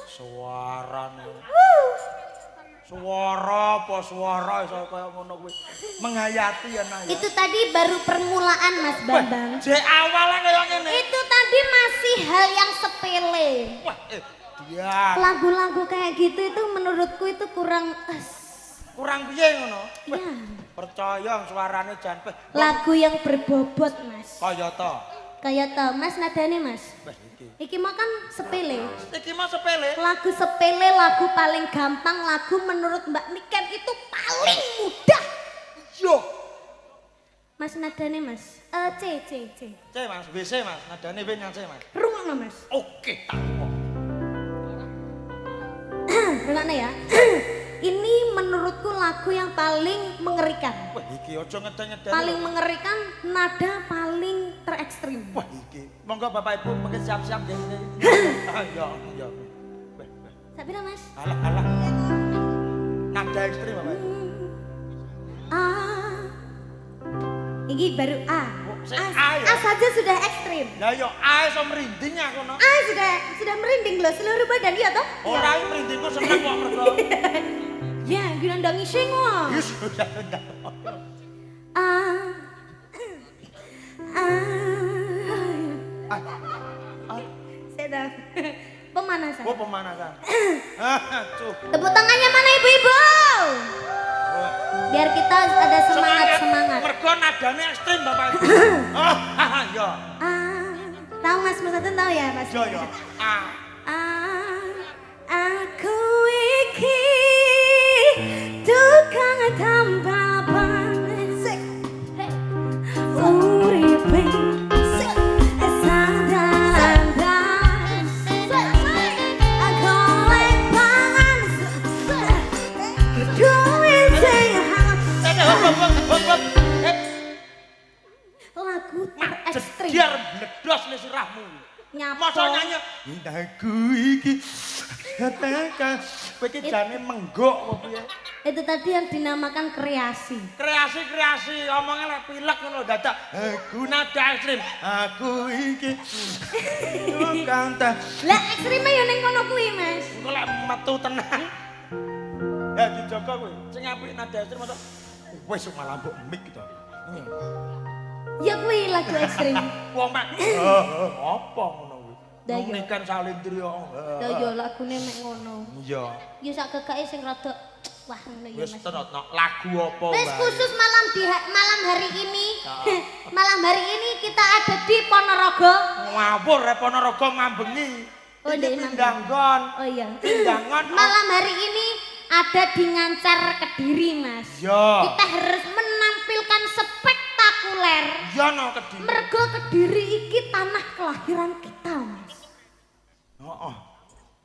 Suarane. Suara apa suara iso kaya ngono kuwi. Menghayati ya nah. Itu tadi baru permulaan Mas Bambang. Jek awalnya kaya ngene. Itu tadi masih hal yang sepele. Wah, dia. Lagu-lagu kayak gitu itu menurutku itu kurang Kurang piye ngono? Iya. Percaya suarane jan Lagu yang berbobot Mas. kaya to. Kayak tau Mas nadane Mas. Wah, iki. Iki mah kan sepele. Iki mah sepele. Lagu sepele, lagu paling gampang, lagu menurut Mbak Niken itu paling mudah. Yo. Mas nadane Mas. C. C Mas, WC Mas, nadane W nyang C Mas. Rungokno Mas. Oke, tak kok. Rungokno ya. Ini menurutku lagu yang paling mengerikan. Wah, iki aja ngeden-ngeden. Paling mengerikan, nada paling terekstrim. Wah, iki. Monggo Bapak Ibu mungkin siap-siap nggih. Ya. Weh. Sabira Mas. Alah. Nada ekstrim Bapak. Ini baru A. A ya? A saja sudah ekstrim. Lah yo A iso merinding aku no. A sudah merinding loh seluruh badan dia toh. Ora merindingku seneng kok mergo. Ya, gila ndangi sing kok. Wis sudah. Sedang pemanasan. Oh, pemanasan. Tepuk tangannya mana ibu-ibu? Biar kita ada semangat. Mergo nadane ekstrim Bapak Ibu. Ya. Tahu Mas Musatun tahu ya Mas? Yo. Aku iki tukang tambal ban. Uripe sadandas. Golek pangan. Duit sing lagu ekstrim. Biar bledos ning sirahmu. Masa nyanyi aku iki katakan kowe iki jane menggok apa piye? Itu tadi yang dinamakan kreasi. Kreasi omongnya lek pilek ngono dadak aku nada ekstrim aku iki kanta Lah ekstrime ya ning kono kuwi Mas. engko lek metu tenan ya dijogo kowe sing apik nada ekstrim mosok wis malah mbok mik to. Ya kuwi lagu ekstrim. Wong mek apa ngono kuwi? Dah, Wong iya. nikan salindri kok. Ya ya lagune mek ngono. Iya. Ya sak gegake sing rada wah ngono ya Wis Mas. terotno lagu apa Wis Mbak? khusus malam hari ini. Malam hari ini kita ada di Ponorogo. Ngawur rek Ponorogo mambengi. Oh, Iki ndek pindanggon. Oh iya. Pindangan. Malam hari ini ada di Ngancar Kediri Mas. Ya. Kita harus menampilkan spektakuler. Ya no Kediri. Mergo Kediri iki tanah kelahiran kita Mas. Heeh.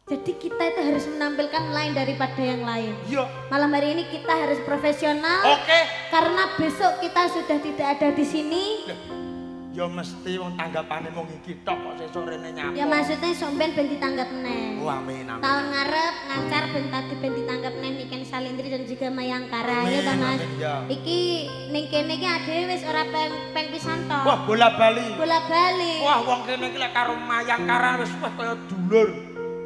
Jadi kita itu harus menampilkan lain daripada yang lain. Iya. Malam hari ini kita harus profesional. Oke. Karena besok kita sudah tidak ada di sini. Ya mesti wong tanggapane mung iki tok kok sesuk rene nyapa. Ya maksudnya somben ben ditanggap neh. Oh, amin amin. Tahun ngarep Ngancar ben tadi ben ditanggap neh Niken Salindri dan juga Mayangkara Amin, ya ta Mas. amin, ya. Iki ning kene iki adewe wis ora peng pisan to. Wah, bola bali. Bola balik. Wah, wong kene iki lek karo Mayangkara wis wah kaya dulur.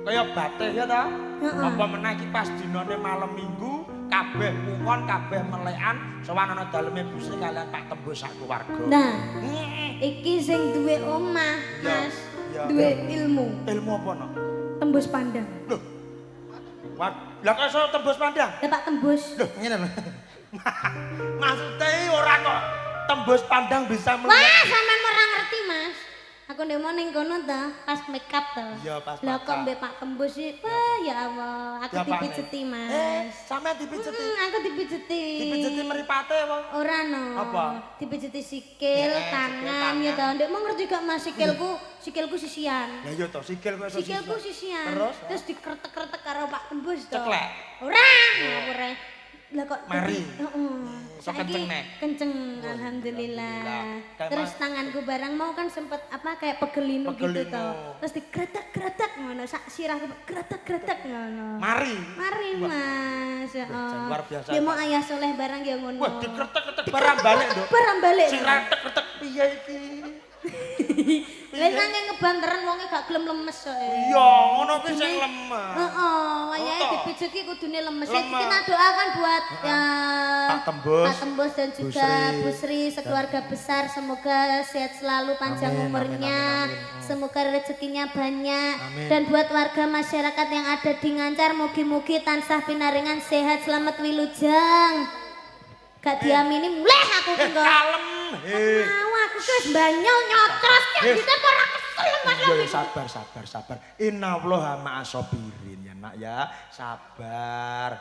Kaya batih ya ta? Heeh. Apa meneh iki pas dinane malam Minggu, kabeh pungon, kabeh melekan, sowan ana daleme Gusti kalian Pak Tembus sak keluarga. Nah, iki sing duwe omah, Ya, Mas. ya. Duwe ilmu, Ilmu apa no? tembus pandang. Loh. Lah kok iso tembus pandang? Ya Pak Tembus. Loh, ngene lho. Maksudnya ora kok tembus pandang bisa Wah, melihat. sampean ora ngerti, Mas. Aku ndek mau ning kono ta, pas make up ta. Iya, pas Lah make kok up. mbek Pak Tembus sih, wah ya Allah, aku Ya, Pak, dipijeti, Nek. Mas. Sampean dipijeti. Aku dipijeti. Dipijeti mripate apa? Ora no. Apa? Dipijeti sikil, tangan, sikil, ya ta. tangan. Ndek mau ngerti gak Mas sikilku sisian. Ya iya to, sikil kok iso Sikilku sisi. sisian. Terus dikretek-kretek karo Pak Tembus to. Ceklek? Ora, ngawur ae. Lah kok Mari. Heeh. So kenceng, Nek? Kenceng, alhamdulillah. Kayak Terus tanganku barang mau kan sempet apa kayak pegelinu gitu Pegelinu. to. Terus dikretek-kretek ngono, sak sirahku kretek-kretek ngono. Mari. Mari Mas. Heeh. luar biasa, Dia mau Pak. ayah soleh barang ya ngono. Wah, dikretek-kretek barang balik, Nduk. Barang balik. Sing retek-retek piye iki? Lha nang ngebanteren wonge gak gelem lemes kok. Iya, ngono kuwi sing lemah. Heeh, wayahe dipijet ki kudune lemes. Kita doakan buat Pak Tembus. Pak Tembus dan juga Bu Sri sekeluarga besar semoga sehat selalu panjang umurnya. Semoga rezekinya banyak. Dan buat warga masyarakat yang ada di Ngancar mugi-mugi tansah pinaringan sehat selamat wilujeng. Gak diamini muleh aku ki kok. Kalem. Mau aku ki wis banyol nyotros ki kita ora kesel Mas. Iya sabar. Innallaha ma'asobirin ya nak ya. Sabar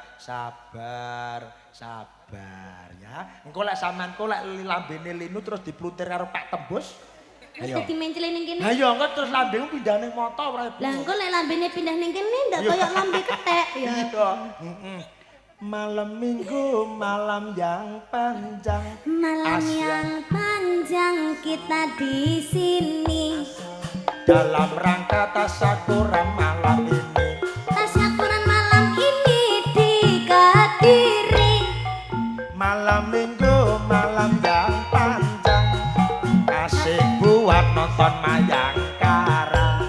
ya. Engko lek sampean kok lek lambene linu terus diplutir karo Pak Tembus. Ayo. Dadi mencele ning kene. Ha iya engko terus lambemu pindah ning moto ora. Lah engko lek lambene pindah ning kene ndak koyo lambe ketek ya. Iya. Malam minggu, malam yang panjang. Malam yang panjang kita di sini. Dalam rangka tasyakuran malam ini. Tasyakuran malam ini di Kediri. Malam minggu, malam yang panjang. Asik buat nonton Mayangkara.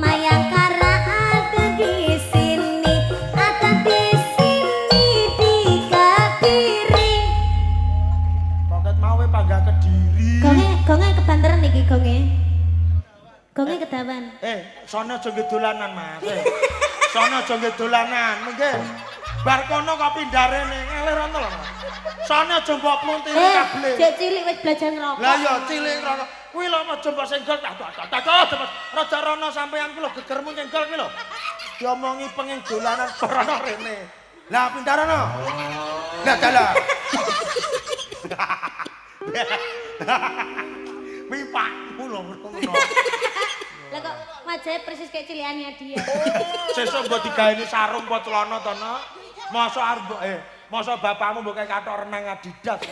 Mayangkara ada di sini, ada di sini di Kediri. Poket mawe pangga Kediri. Gonge kebanteran iki gonge. Gonge kedawan. Sono aja nggih dolanan, Mas. Sono aja nggih dolanan, nggih. Bar kono kok pindah rene, ngelir ngono lho. Sono aja mbok pluntiri kabeh. Cek cilik wis belajar ngerokok. Lah ya cilik rono. Kuwi lho aja mbok senggol tak. Raja rono sampean ku lho gegermu nyenggol kuwi lho. Diomongi pengen dolanan rono rene. Lah pindah rono. Lah dalah. Kuwi pakmu lho ngono. Lah kok wajahe persis kayak cilikane dia. Sesuk mbok digaweni sarung apa celana to, no? Masa bapakmu mbok kaya kathok renang Adidas.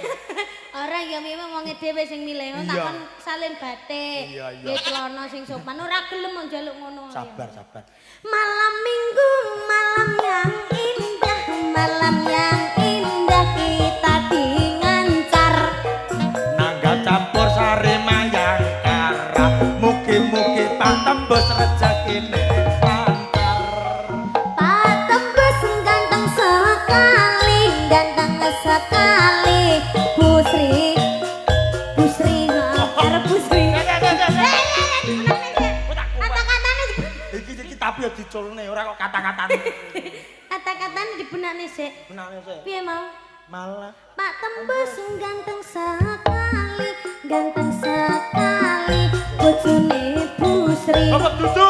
Ora ya memang wonge dhewe sing milih, takon salin batik. Nggih celana sing sopan ora gelem njaluk ngono. Sabar. Malam Minggu, malam yang indah, malam yang indah kita di Ngancar. Nangga campur sari Mayangkara. Mugi-mugi Pak Tembus rezekine lancar. Pak Tembus ganteng sekali, Bu Sri karo Bu Sri. Kata-katane Iki tapi ya diculne ora kok kata-katane. kata-katane dibenakne sik. Benane sik. Piye mau? Malah Pak Tembus ganteng sekali, bojone Bu Sri. kok dudu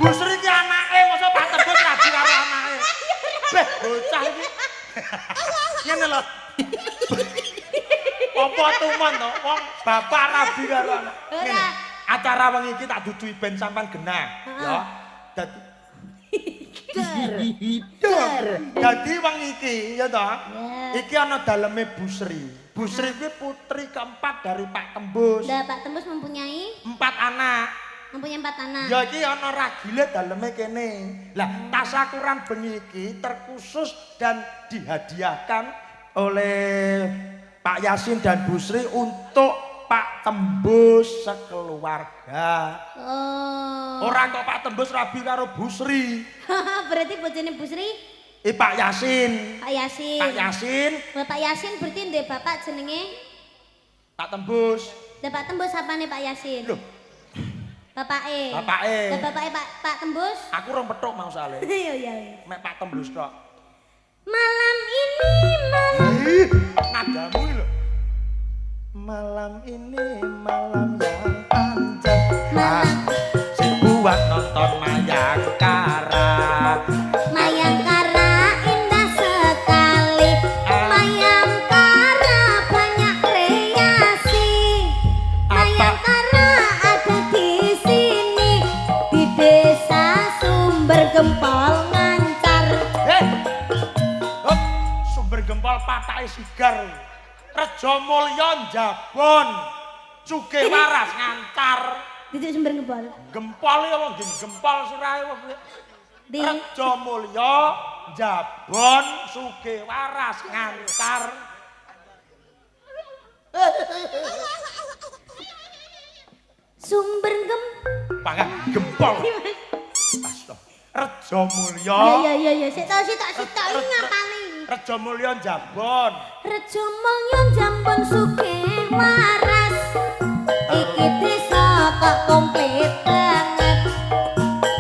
Bu Sri ki anake masa Pak Tembus rabi karo anake. Beh, bocah iki. Ngene lho. Apa tuman to? Wong bapak rabi karo anak. Ngene. Acara wengi iki tak dudui ben sampean genah, ya. Dadi wengi iki ya to. Iki ana daleme Bu Sri. Bu Sri kuwi putri keempat dari Pak Tembus. Lah Pak Tembus mempunyai 4 anak. Mempunyai 4 anak. Ya iki ana ragile daleme kene. Lah tasyakuran bengi iki terkhusus dan dihadiahkan oleh Pak Yasin dan Bu Sri untuk Pak Tembus sekeluarga. Oh. Orang kok Pak Tembus rabi karo Bu Sri. Berarti bojone Bu Sri Pak Yasin. Pak Yasin. Pak Yasin. Bapak Yasin berarti ndek bapak jenenge Pak Tembus. Lah Pak Tembus apane Pak Yasin? Loh. Bapake. Bapake. Lah bapake Pak Tembus? Aku rong petuk mau sale. Iya. Mek Pak Tembus tok. Malam ini Nadamu lho. Malam ini malam yang panjang. Sing buat nonton Mayangkara. Mayangkara indah sekali. Mayangkara banyak kreasi. Mayangkara ada di sini di Desa Sumber Gempol Ngancar. Sumber Gempol patake sigar. Rejo Mulya Njabon. Sugih waras Ngancar. Di Sumber Gempol. Gempol ya wong gempol sirahe wong. Rejo Mulya Njabon sugih waras Ngancar. Sumber gem. Pangan gempol. Astaga. Rejo Mulya. Iya. Sik iki ngapali. Rejo Mulya Jambon. Rejo Mulya Jambon sugih waras. Iki desa kok komplit banget.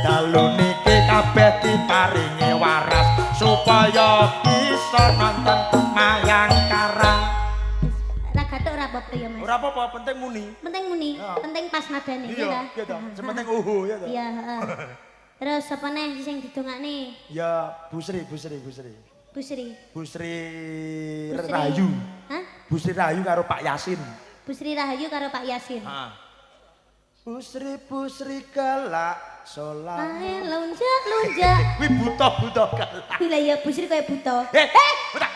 Dalu niki kabeh diparingi waras supaya bisa nonton Mayangkara. Ra gatuk ora apa-apa ya, Mas. Ora apa-apa, penting muni. Penting muni, Ya. penting pas nadane ya Iya, ta. iya toh. Sepenting ya toh. Iya, heeh. Terus apa neh sing didongakne? Ya Busri. Busri. Busri Busri. Rahayu. Hah? Busri Rahayu karo Pak Yasin. Busri Rahayu karo Pak Yasin. Heeh. Busri galak solat. Ae lunjak. Kuwi buta galak. Bila ya Busri kaya buta. Buta.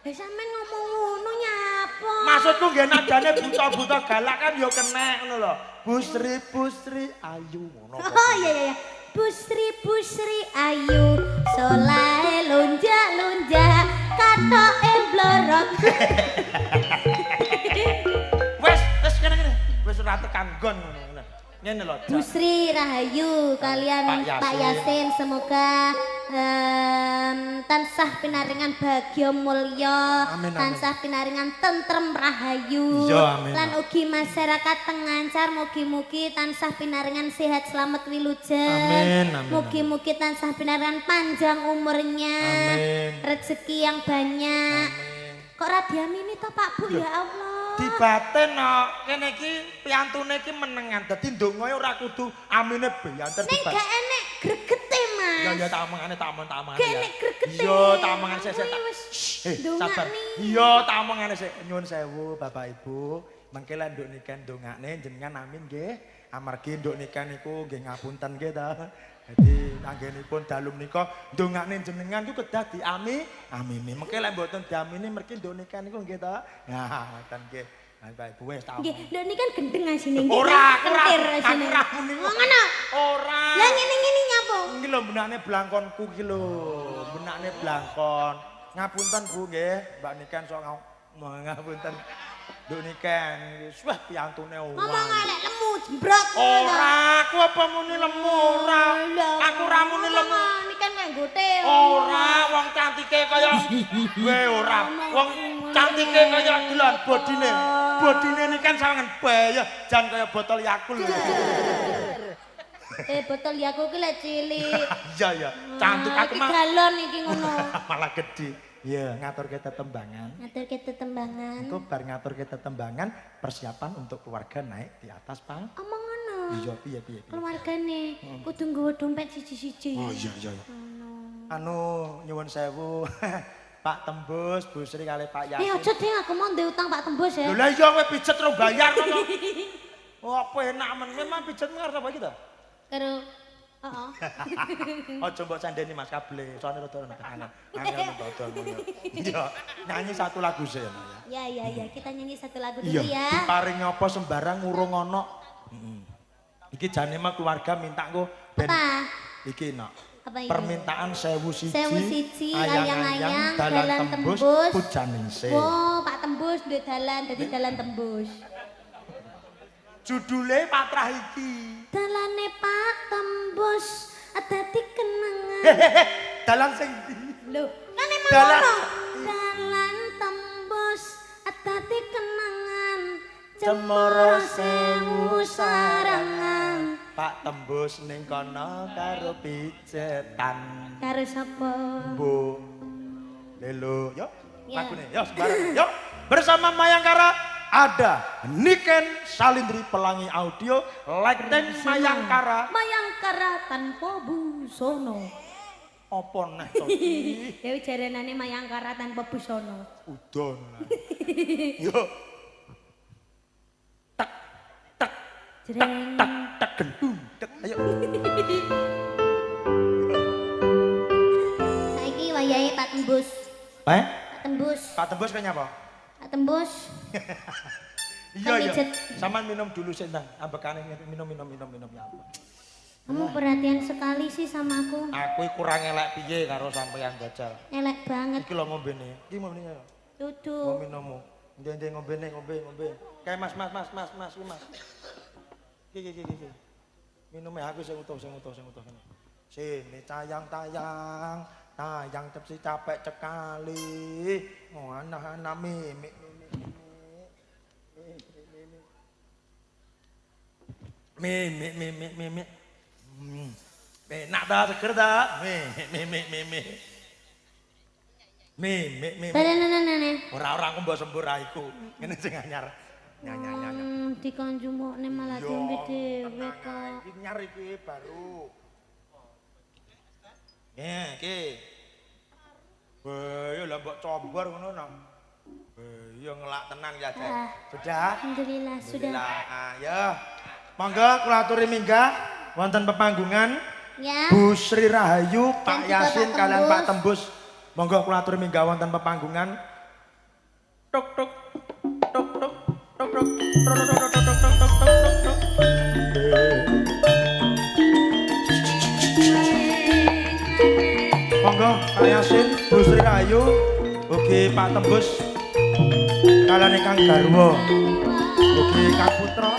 Lah sampean ngomong ngono nyapa? Maksudku nggih nadane buta galak kan ya kenek ngono lho. Busri ayu ngono. Oh iya. Busri ayu solae lunjak katoke blorok. Wes kene. Wis ora tekan gon ngono. Ngene lho. Busri Rahayu kalian Pak Pak Yasin semoga tansah pinaringan bagya mulya, Amin. tansah pinaringan tentrem rahayu. Iya, amin. Lan ugi masyarakat tengancar mugi-mugi tansah pinaringan sehat selamat wilujeng. Amin. Mugi-mugi tansah pinaringan panjang umurnya. Amin. Rezeki yang banyak. Kok ra diamini to Pak Bu ya Allah. Dibaten no, kene iki piantune iki menengan. Dadi ndongae ora kudu amine beyanten Ning gak enek gregete Mas. Ya tamangane tamon-tamangane. Gak enek gregete. Iya, tamangane sik. Sabar. Iya, tamangane sik. Nyuwun sewu Bapak Ibu. Mengke lan nduk nikah ndongakne jenengan amin nggih. Amargi nduk nikah niku nggih ngapunten nggih ta. Dadi anggenipun dalu menika ndongakne jenengan ku kedah diamini. Mengke lek mboten diamini mergi nduk nikah niku nggih ta. Nah, ngoten nggih. Bapak Ibu wis ta. Nggih, lho ini kan gendeng asine nggih. Ora, kentir asine. ora muni. Ngono. Ora. Lah ngene-ngene nyapa? Iki lho benakne blangkonku iki lho. Benakne blangkon. Ngapunten Bu nggih, Mbak Niken sok ngapunten. Nduk Niken wis wah piantune ora. Ngomong elek lemu jembrot. Ora, aku apa muni lemu ora. Aku ora muni lemu. Ini kan nganggote. Ora, wong cantike kaya we ora. Wong cantike kaya delon bodine. Bodine Niken sawangen bayah jan kaya botol Yakul. Botol Yakult ki lek cilik. Iya. Cantik aku Iki mah galon iki ngono. malah gede. Iya, ngaturke tetembangan. Ngaturke tetembangan. Engko bar ngaturke tetembangan persiapan untuk keluarga naik di atas pang. Omong ngono. Iya, piye. Keluargane kudu nggawa dompet siji-siji. Oh iya. Anu nyuwun sewu. Pak Tembus, Bu Sri kali Pak Yasin. Aja ding aku mau ndek utang Pak Tembus ya. Lho lah iya kowe pijet ro bayar ngono. Oh, apa enak men. Memang pijet ngarep apa iki to? Karo heeh. Aja mbok sandeni Mas kable, soalnya rada angel. Angel dodol ngono. Iya, nyanyi satu lagu sih ya. Ya, kita nyanyi satu lagu dulu Iya, ya. diparing apa sembarang urung ana. Iki jane mah keluarga minta engko ben Apa? iki nak. Apa ini? Permintaan 1001 1001 ayang-ayang dalan tembus pujaningsih. Oh, Pak Tembus duwe dalan dadi dalan tembus. Judule patrah iki. Dalane Pak Tembus dadi kenangan. Dalan sing ndi? Lho, kan emang Dalan. ngono. Dalan tembus dadi kenangan. Cemara Sewu sarangan. Pak Tembus ning kono karo pijetan. Karo sapa? Bu Lelo, yuk Ya. lagune, yuk sembarang, yuk bersama Mayangkara ada Niken Salindri Pelangi Audio, Lekten Mayangkara. Mayangkara tanpa busono. Apa neh to? Ya jarenane Mayangkara tanpa busono. Udan. Yuk. Jreng. Tak gendung. Ayo. Saiki wayahe Pak Tembus. Pak Tembus. Pak Tembus kayaknya apa? Pak Tembus. Iya. Pijet. Saman minum dulu sih, Nang. Ambekane minum ya. Kamu perhatian sekali sih sama aku. Aku kurang elek piye karo sampeyan jajal. Elek banget. Iki lho ngombene. Iki ngombene ya. Dudu. Ngombenomu. Ndek ngombene, ngombe. Kayak mas. Iki. Minume aku sing utuh. Sini tayang tepsi capek cekali. Oh anak-anak mimik. Mimik. Enak ta seger ta? Mimik. Ora aku mbok sembur ra iku. Ngene sing anyar. Nyanyar. Dikonjumukne malah diombe dhewe kok. Iki nyar iki baru. Iki. Yo lah mbok combor ngono no. Yo ngelak tenan ya, Cek. Sudah? Alhamdulillah sudah. Ya. Monggo kula aturi minggah wonten pepanggungan. Ya. Bu Sri Rahayu, Pak juga Yasin Pak kalian Tembus. Pak Tembus. Monggo kula aturi minggah wonten pepanggungan. Tok. Monggo Pak Yasin, Bu Sri Rahayu, ugi Pak Tembus. Kalian ingkang garwa, ugi Kang Putra.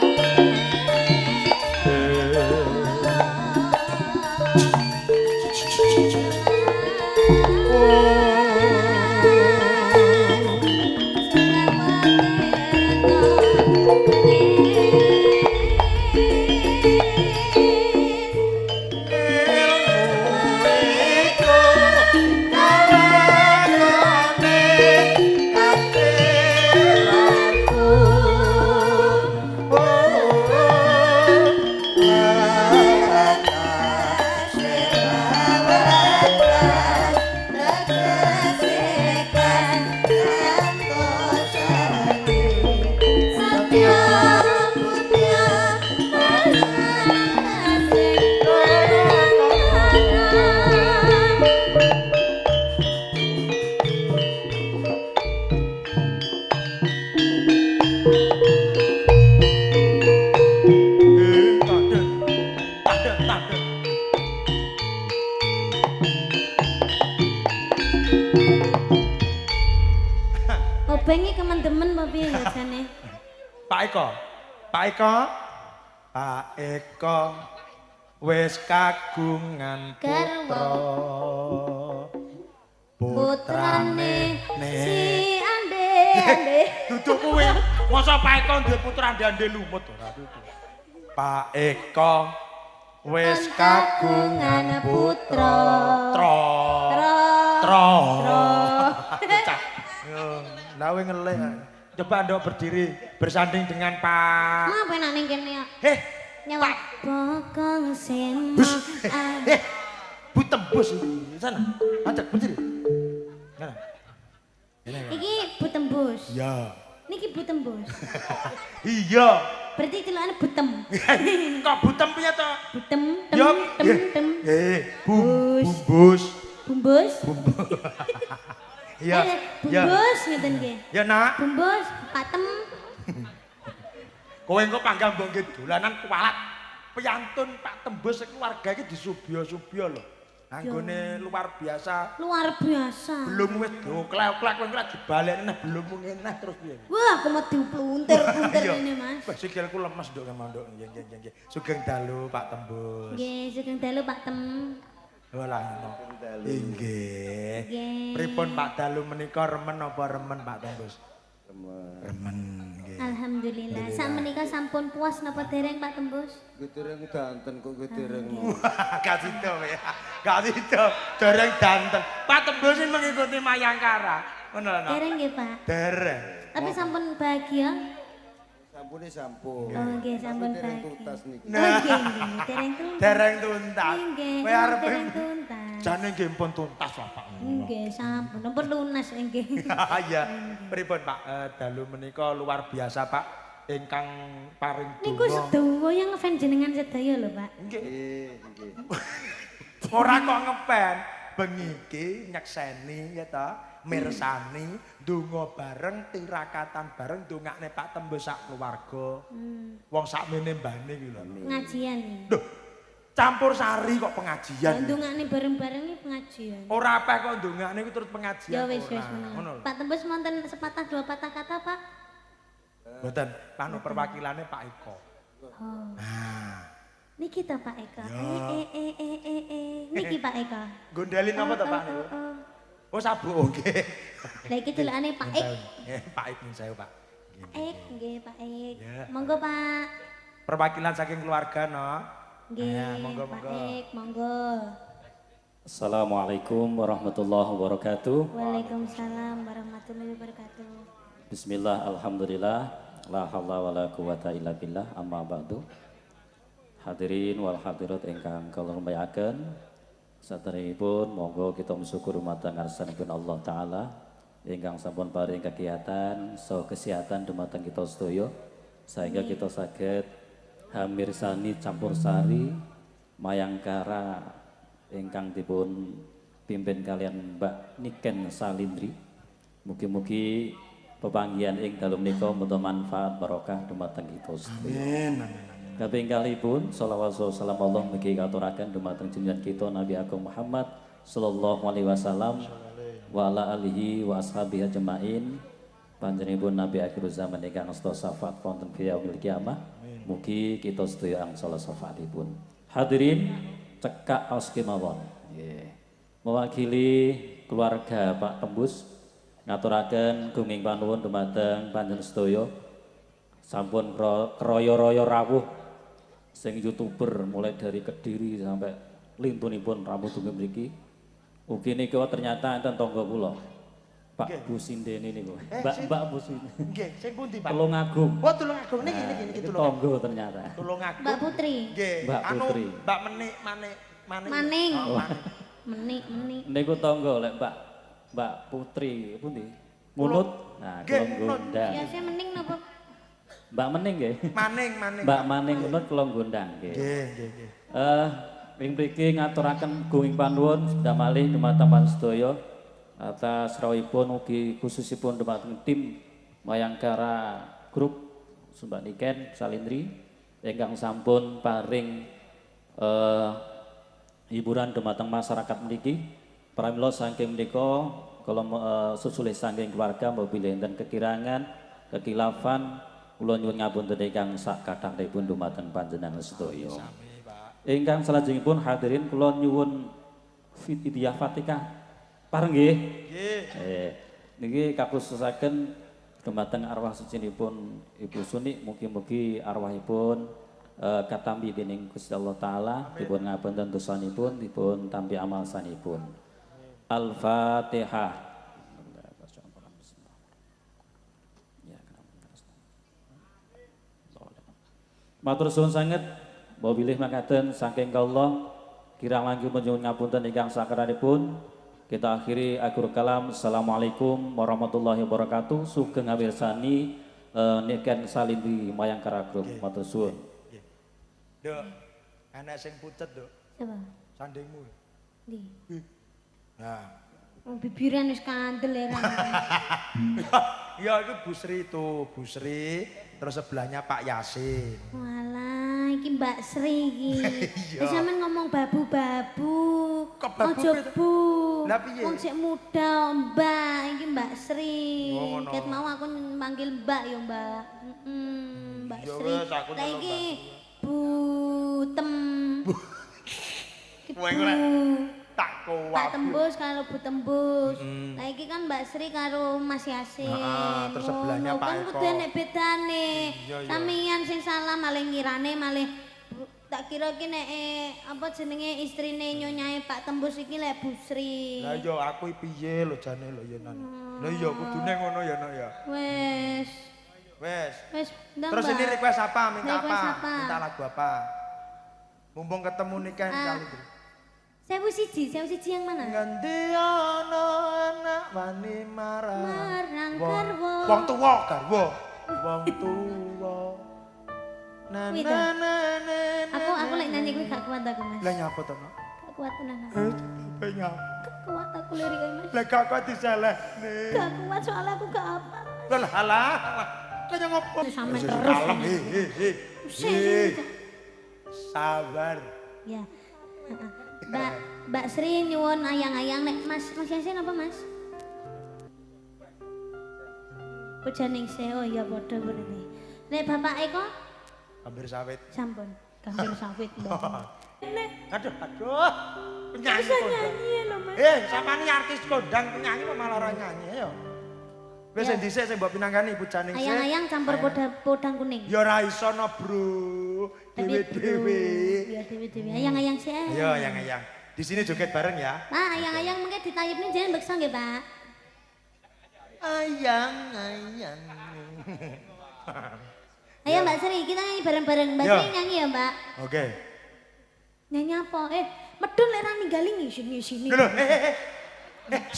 Obengi kemen-demen apa piye ya jane? Pak Eko wis kagungan putra. Putrane si Ande. Duduk kuwi. Masa Pak Eko duwe putra ande lumut ora dudu. Pak Eko wis kagungan putra. Tro. Lawe ngelih. Coba Ndok berdiri bersanding dengan Pak. Apa enak ning kene ya? Nyawa bokong semo. Bu Tembus iki. Sana. Ajak berdiri. Kana. Iki Bu Tembus. Iya. Niki Bu Tembus. Iya. Berarti celokane butem. Kok butem piye to? Butem, Yo. tem. Bumbus. Bumbus. Iya. Bumbus ngeten nggih. Ya nak. Bumbus, patem. Kowe engko panggang mbok nggih dolanan kualat. Piyantun Pak Tembus keluarga iki disubya-subya lho. Anggone luar biasa. Luar biasa. Belum wis doklek-klek kowe ora dibalekne nah belum ngenah terus piye. Wah, aku mau dipluntir-pluntir ini, Mas. Wah, sikilku lemes nduk kemanduk. Nggih. Sugeng dalu Pak Tembus. Nggih, sugeng dalu Pak Tem. Walah inggih. Pripun Pak Dalu menika remen apa remen Pak Tembus? Remen nggih. Alhamdulillah. Sak menika sampun puas napa dereng Pak Tembus? Dereng danten kok dereng. Gak sido ya. Gak sido. Dereng danten. Pak Tembus ini mengikuti Mayangkara. Ngono lho. Dereng nggih, Pak. Dereng. Tapi sampun bahagia. Sampune sampun. Oh, nggih, sampun Dereng bahagia. tuntas niki. Oh, nggih, dereng tuntas. Dereng tuntas. Nggih, Kowe arep dereng tuntas. jane nggih pun tuntas lho Pak. Nggih, sampun. Ampun lunas nggih. Iya. Pripun Pak Dalu menika luar biasa Pak. Ingkang paring Niku donga. sedawa yang ngefan jenengan sedaya lho, Pak. Nggih. Nggih. Ora kok ngepen. Bengi iki nyekseni ya ta, mirsani, ndonga bareng, tirakatan bareng ndongakne Pak Tembus sak keluarga. Wong sakmene mbane iki lho. Pengajian. Lho, campur sari kok pengajian. Ndongakne bareng-bareng iki pengajian. Ora apeh kok ndongakne iku terus pengajian. Ya wis ora. wis Ngono menawa. lho. Pak Tembus wonten sepatah dua patah kata, Pak. Mboten, panu perwakilane Pak Eko. Oh. Nah, Niki ta Pak Eka. Ya. Niki Pak Eka. gondelin apa to Pak niku? Oh sabuk nggih. Lah iki delokane Pak Ek. Pak Ik nyun sewu Pak. Pak Ek, nggih Pak Ek. Ya. Monggo Pak. Perwakilan saking keluarga no. Nggih, Ya, monggo, Pak monggo. Ek, monggo. Assalamualaikum warahmatullahi wabarakatuh. Waalaikumsalam warahmatullahi wabarakatuh. Bismillah, alhamdulillah, la haula wala quwata illa billah, amma ba'du. Hadirin wal hadirat ingkang kula muliaken, saderengipun monggo kita mensyukur dumateng ngarsanipun Allah taala ingkang sampun paring kegiatan so kesehatan dumateng kita sedaya sehingga kita saged hamirsani campur sari mayangkara ingkang dipun pimpin kalian Mbak Niken Salindri. Mugi-mugi pepanggihan ing dalem nika muga manfaat barokah dumateng kita sedaya. Amin. Kaping kalipun shalawat salam Allah mugi katuraken dumateng junjungan kita Nabi Agung Muhammad sallallahu alaihi wasallam wa ala alihi wa ashabihi ajmain. Panjenenganipun Nabi akhir zaman ingkang asta syafaat wonten yaumil kiamah. Mugi kita sedaya angsal syafaatipun. Hadirin cekak aos kemawon. Nggih. Mewakili keluarga Pak Tembus ngaturaken gunging panuwun dumateng panjenengan sedaya sampun keroyo-royo rawuh sing YouTuber mulai dari Kediri sampai lintunipun rawuh tunggu mriki. Ugi nika ternyata enten tangga kula. Pak Busindene niku. Mbak Busindene. Nggih, sing pundi Pak? Tulungagung. Oh Tulungagung niki Itu Tulungagung. tangga ternyata. Tulungagung. Mbak Putri. Nggih. Mbak Putri. Mbak Menik Maning. Oh, Maning. Menik. Niku tangga lek Mbak Putri pundi? Munut. Nah, Nggih, kula Munut. ngundang. Ya saya mening napa? Mbak Mening nggih. Maning. Mbak Maning Munut kula ngundang nggih. Nggih. Ing mriki ngaturaken gunging panuwun sedaya malih dumateng panjenengan atas rawuhipun ugi khususipun dumateng tim Mayangkara Grup Mbak Niken Salindri ingkang sampun paring hiburan dumateng masyarakat mriki. Pramila saking menika kula susulih saking keluarga mobil enten kekirangan, kekilafan kula nyuwun ngapunten ingkang sak kathahipun dumateng panjenengan sedaya. Ingkang salajengipun hadirin kula nyuwun Fitidiyah Fatihah. Pareng nggih. Nggih. Niki kakhususaken dumateng arwah sucinipun Ibu Suni, mugi-mugi arwahipun katampi dening Gusti Allah taala, dipun ngapunten dosanipun, dipun tampi amal sanipun. Al-Fatihah. Matur suwun sanget, bahwa bilih makaten saking Allah kirang langkung menjunjung ngapunten ingkang sakaryanipun. Kita akhiri akhir kalam. Assalamualaikum warahmatullahi wabarakatuh. Sugeng ngamirsani Niken Salindri Mayangkara Group. Matur suwun. Dok, anak sing pucet, Dok. Coba. Sandingmu. Ndi? Nah. Oh, bibiran wis kandel ya kan. Ya itu Busri, terus sebelahnya Pak Yasin. Walah, iki Mbak Sri iki. Iya. Wis sampean ngomong babu-babu. Kok babu Ojo piye? bu. Lah piye? Wong sik muda, Mbak. Iki Mbak Sri. Oh, ngono. Ket mau aku manggil Mbak ya, Mbak. Mbak Ya Sri. wes, aku Lah nyeluk iki Mbak. Butem. Iki Wah, iku lek tak kuat. Pak Tembus kalau Bu Tembus. Lah iki kan Mbak Sri karo Mas Yasin. Heeh, terus sebelahnya Pak Kan Eko. kudu enek bedane. Iya, iya. Samian sing salah malah ngirane malah tak kira ki nek apa jenenge istrine nyonyahe Pak Tembus iki lek Bu Sri. Lah yo aku piye lho jane lho ya Nan. Lah iya kudune ngono ya Nak ya. Wes. Wes. Ndang, Terus Mbak. ini request apa? Minta Request apa? apa? Minta lagu apa? Mumpung ketemu Niken Salindri. Sewu siji yang mana? Ngendi ana anak wani marang Marang wong- garwa. Wong tuwa garwa. Wong tuwa. Na Wih, na dah. na na. Aku lek nyanyi kuwi gak kuat aku, Mas. Lah nyapa to, Nak? Gak kuat tenan aku. Apa nyapa? Gak kuat aku liriknya, Mas. Lah gak kok disalehne. Gak kuat soalnya aku gak apa. Lah halah. Kaya ngopo? Sampe Wis, terus. kalem. Sik. Sabar. Ya. Mbak Sri nyuwun ayang-ayang nek Mas Yasin apa Mas? Pujaning se oh ya padha berarti. Nek Bapak Eko Gambir sawit. Sampun, gambir sawit mboten. Nek Aduh. Penyanyi bisa kondang. nyanyi ya lho Mas. Sampeyan artis kondang penyanyi kok malah ora nyanyi ayo. Wis Ya. dhisik sing mbok pinanggani pujaning sik. Ayang-ayang campur podang kuning. Ya ora iso no, Bro. Dewe-dewe. Ya dewe-dewe. Ayang-ayang sih. Ayo ayang-ayang. Di sini joget bareng ya. Pak, ayang-ayang mungkin ditayipne jenengan beksa nggih, Pak. Ayang-ayang. Ayo Mbak Sri, kita nyanyi bareng-bareng. Mbak Ya. Sri nyanyi ya, Mbak. Oke. Nyanyi apa? Medun lek ra ninggali ngisi-ngisini. Lho,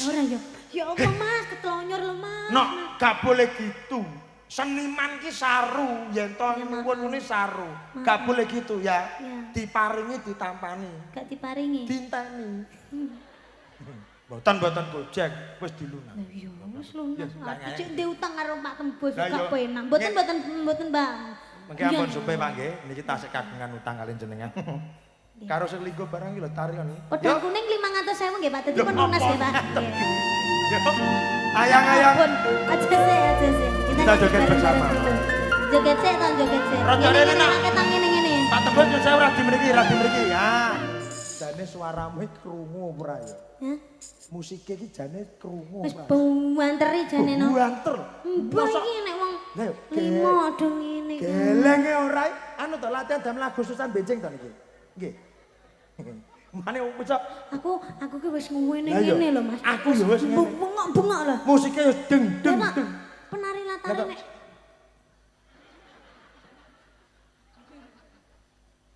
Ora ya. Ya Allah Mas, ketelonyor lho Mas. no, gak boleh gitu. Seniman ki saru, yen to Ya, nyuwun muni saru. Gak boleh gitu ya. Ya. Diparingi ditampani, Gak diparingi. dinteni. Boten gojek, wis dilunak. Lah iya, wis lunas. Ya, lah, Aku cek ndek utang karo Pak Tembus Lah, gak iya. penak. Mboten Bang. Mengke ampun supe Pak nggih, niki tasih kagungan utang kalian jenengan. Karo sing linggo barang iki lho tarian iki. Podang kuning 500.000 nggih Pak. Dadi Loh, pun lunas apa? nggih Pak. Nggih. Yo. Ayang-ayang. Ampun, aja sih. Kita nyanyi joget bareng-bareng bersama. dulu. Joget sih, joget sih. Rojo rene, Nak. Pakai tang ngene. Pak Tembus nyuwun sewu radi mriki ya. Jane suaramu iki krungu ora ya? Hah? Musike iki jane krungu Wis ora? buanteri jane no. Buanter. Mbah Masa iki nek wong Lah, yo, limo do ngene kan. gelenge ora anu to latihan damel Agustusan benjing to niki. Nggih. Mane bocah Aku ki wis ngene Lah, yo, ngene lho Mas. aku yo wis ngene. Bengok-bengok lho. musike wis deng Ya deng Pak, deng. penari Lah, latare kok- nek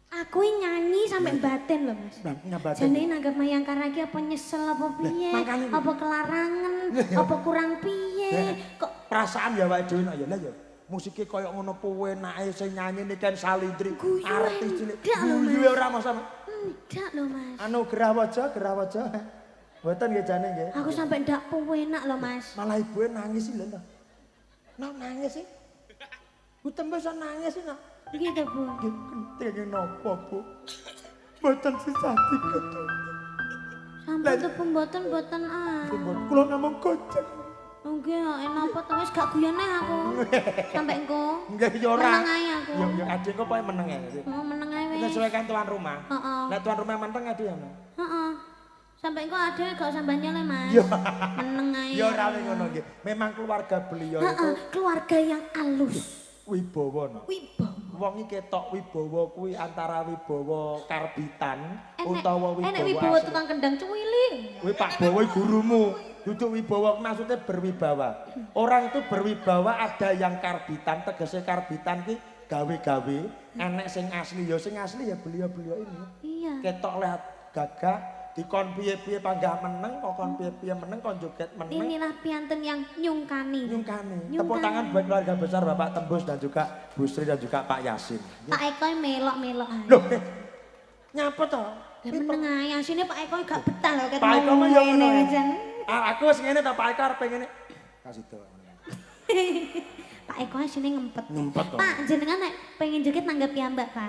aku nyanyi sampai batin lho Mas. Nah, nyabatin. Jane nanggap Mayangkara iki apa nyesel apa piye? makanya. Apa kelarangan? Apa kurang piye? Kok Perasaan ya awake dhewe ya lah ya. Musike koyo ngono puwe enake sing nyanyi niki kan Salindri. Guyu Artis cilik. enggak lho, Mas. Guyu ora masa. enggak lho Mas. Anu gerah waja. Mboten nggih jane nggih. Aku sampai ndak penak lho Mas. Malah ibuke nangis sih lho. Nah nangis sih. Bu tembus nangis sih nak. Gitu Bu. Nggih kentinge napa, Bu? Mboten sisa tiket. Sampai tuh pemboten boten ah. Kula namung gojek. Nggih, napa to wis gak guyone aku. Sampai engko. Nggih ya ora. Meneng ae aku. Ya adikku pokoke meneng ae. Oh, meneng ae Kita wis. sesuaikan tuan rumah. Heeh. Nek tuan rumah meneng adik ya. Heeh. Sampai engko ade gak usah banyole Mas. Ya. Meneng ae. Ya ora ngono nggih. Memang keluarga beliau itu Heeh, keluarga yang alus. wibawa. No. Wibawa. Wong iki ketok wibawa kuwi antara wibawa karbitan Enek utawa enek wibawa. wibawa asli. tukang kendang cuwili. Kuwi Pak Bowo gurumu. Duduk wibawa maksudnya berwibawa. Orang itu berwibawa ada yang karbitan, tegese karbitan ki gawe-gawe, enek sing asli ya beliau-beliau ini. Iya. Ketok lihat gagah dikon piye-piye panggah meneng, kok kon piye-piye meneng kon joget meneng. Inilah piantun yang nyungkani. Nyungkani. Nyungkani. Tepuk tangan buat keluarga besar Bapak Tembus dan juga Bu Sri dan juga Pak Yasin. Pak Eko melok-melok ae. Loh, nyapa toh? Lah meneng ae asine Pak Eko gak betah lho ket Pak Eko mah ya ngono. ngene, ya. Jan. Aku wis ngene ta Pak Eko arep ngene. Kasih to. Pak Eko asine ngempet. Ngempet toh. Pak jenengan nek pengen joget nanggap piyambak, Pak.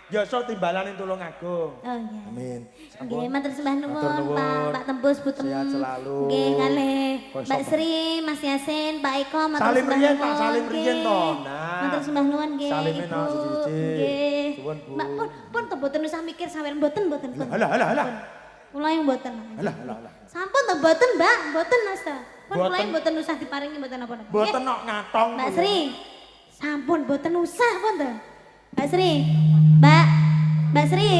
Ya so timbalanin tulung agung. Oh iya. Amin. Nggih, matur sembah Matur nuwun nuwun. Pak Tembus Butem. Sehat selalu. Nggih, kalih Kok Mbak sapa? Sri, Mas Yasin, Pak Eko matur Salim sembah riyen, nuwun. Pak, salim riyen nggih. toh. Nah. Matur sembah nuwun nggih. Salime Ibu. no, siji-siji. Nggih. Suwun, Bu. Mbak pun to boten usah mikir sawer boten. Halah. Kula yang boten. Halah. Sampun to boten, Mbak, boten Mas to. Pun kula Boten. yang boten usah diparingi boten apa-apa. Boten nok ngatong. Mbak Sri, sampun boten usah pun to. Mbak Sri, Mbak Sri.